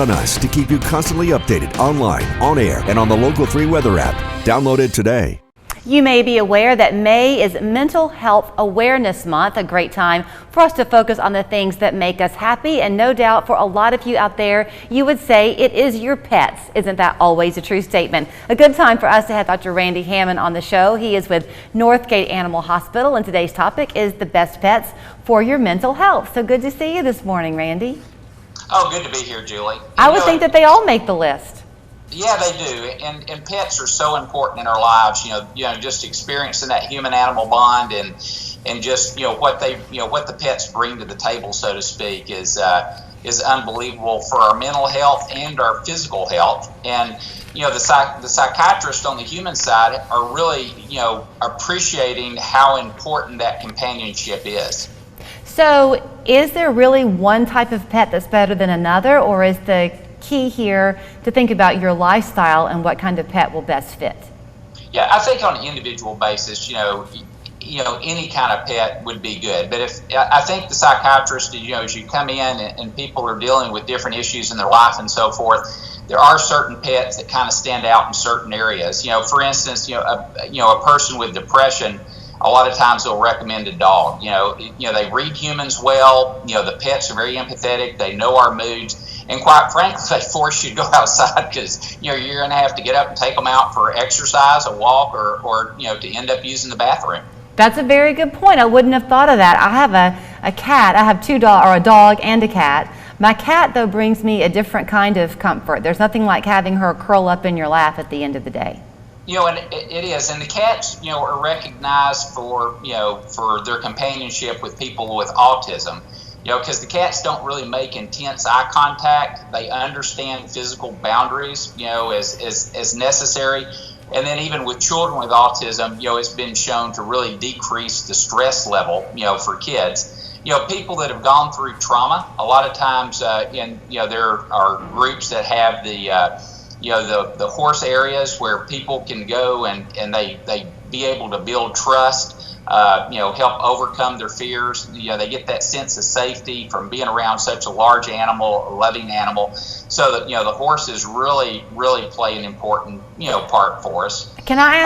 On us to keep you constantly updated online, on air, and on the Local 3 weather app. Download it today. You may be aware that May is Mental Health Awareness Month, a great time for us to focus on the things that make us happy. And no doubt for a lot of you out there, you would say it is your pets. Isn't that always a true statement? A good time for us to have Dr. Randy Hammon on the show. He is with Northgate Animal Hospital, and today's topic is the best pets for your mental health. So good to see you this morning, Randy. Oh, good to be here, Julie. I would think that they all make the list. Yeah, they do, and pets are so important in our lives. Just experiencing that human-animal bond and just what the pets bring to the table, so to speak, is unbelievable for our mental health and our physical health. And the psychiatrists on the human side are really appreciating how important that companionship is. So, is there really one type of pet that's better than another, or is the key here to think about your lifestyle and what kind of pet will best fit? Yeah, I think on an individual basis, any kind of pet would be good. But I think the psychiatrist, as you come in and people are dealing with different issues in their life and so forth, there are certain pets that kind of stand out in certain areas. For instance, a person with depression, a lot of times they'll recommend a dog. They read humans well. The pets are very empathetic. They know our moods. And quite frankly, they force you to go outside because, you're going to have to get up and take them out for exercise, a walk, or to end up using the bathroom. That's a very good point. I wouldn't have thought of that. I have a cat. I have a dog and a cat. My cat, though, brings me a different kind of comfort. There's nothing like having her curl up in your lap at the end of the day. And it is. And the cats, are recognized for their companionship with people with autism. Because the cats don't really make intense eye contact. They understand physical boundaries, as necessary. And then even with children with autism, it's been shown to really decrease the stress level, for kids. People that have gone through trauma, a lot of times, there are groups that have the horse areas where people can go and they be able to build trust. Help overcome their fears. They get that sense of safety from being around such a large animal, a loving animal. So that the horses really play an important part for us. Can I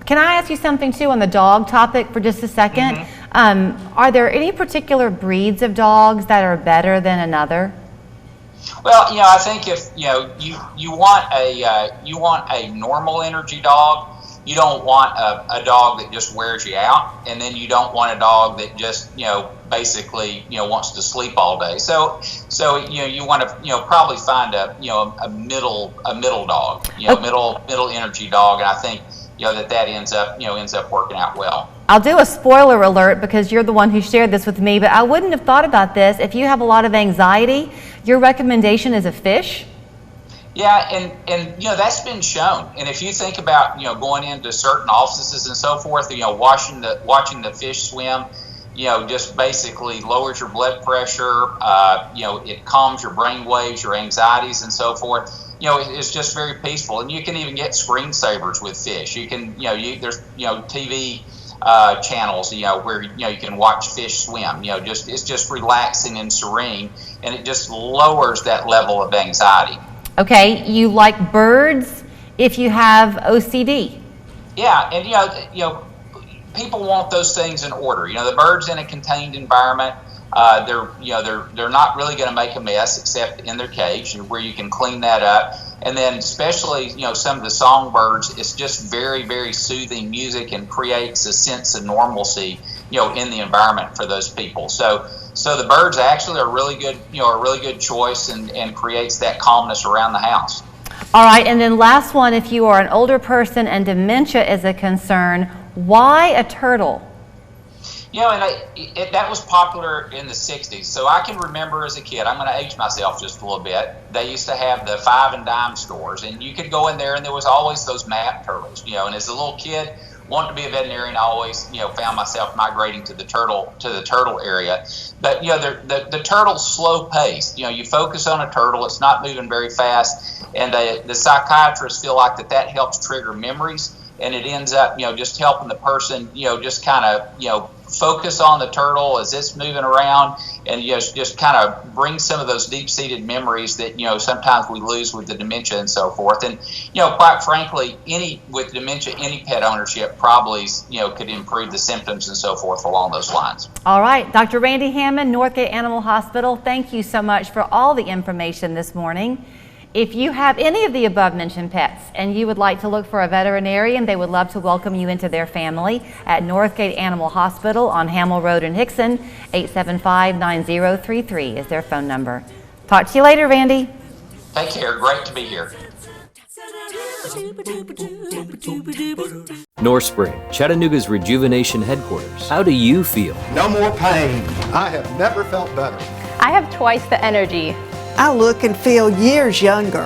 ask you something too on the dog topic for just a second? Mm-hmm. Are there any particular breeds of dogs that are better than another? Well, I think if you want a normal energy dog. You don't want a dog that just wears you out, and then you don't want a dog that just basically wants to sleep all day. So you want to probably find a middle dog, middle energy dog, and I think that ends up working out well. I'll do a spoiler alert because you're the one who shared this with me, but I wouldn't have thought about this. If you have a lot of anxiety, your recommendation is a fish. Yeah, and that's been shown. And if you think about going into certain offices and so forth, watching the fish swim, just basically lowers your blood pressure. It calms your brain waves, your anxieties, and so forth. It's just very peaceful. And you can even get screensavers with fish. You can there's TV channels where you can watch fish swim. It's just relaxing and serene, and it just lowers that level of anxiety. Okay, you like birds if you have OCD. Yeah, and people want those things in order. The birds in a contained environment, they're not really going to make a mess except in their cage where you can clean that up. And then especially some of the songbirds, it's just very, very soothing music and creates a sense of normalcy in the environment for those people. So the birds actually are really good, a really good choice and creates that calmness around the house. All right, and then last one, if you are an older person and dementia is a concern, why a turtle? That was popular in the 60s. So I can remember as a kid, I'm going to age myself just a little bit, they used to have the 5 and dime stores, and you could go in there and there was always those map turtles, and as a little kid, wanted to be a veterinarian, I always, found myself migrating to the turtle area. But, the turtle's slow paced. You focus on a turtle, it's not moving very fast, and the psychiatrists feel like that helps trigger memories, and it ends up, just helping the person, just kind of, focus on the turtle as it's moving around, and just kind of bring some of those deep-seated memories that sometimes we lose with the dementia and so forth. And quite frankly, with dementia, any pet ownership probably could improve the symptoms and so forth along those lines. All right, Dr. Randy Hammon, Northgate Animal Hospital, thank you so much for all the information this morning. If you have any of the above mentioned pets and you would like to look for a veterinarian, they would love to welcome you into their family at Northgate Animal Hospital on Hammel Road in Hickson. 875-9033 is their phone number. Talk to you later, Randy. Take care. Great to be here. North Spring, Chattanooga's rejuvenation headquarters. How do you feel? No more pain. I have never felt better. I have twice the energy. I look and feel years younger.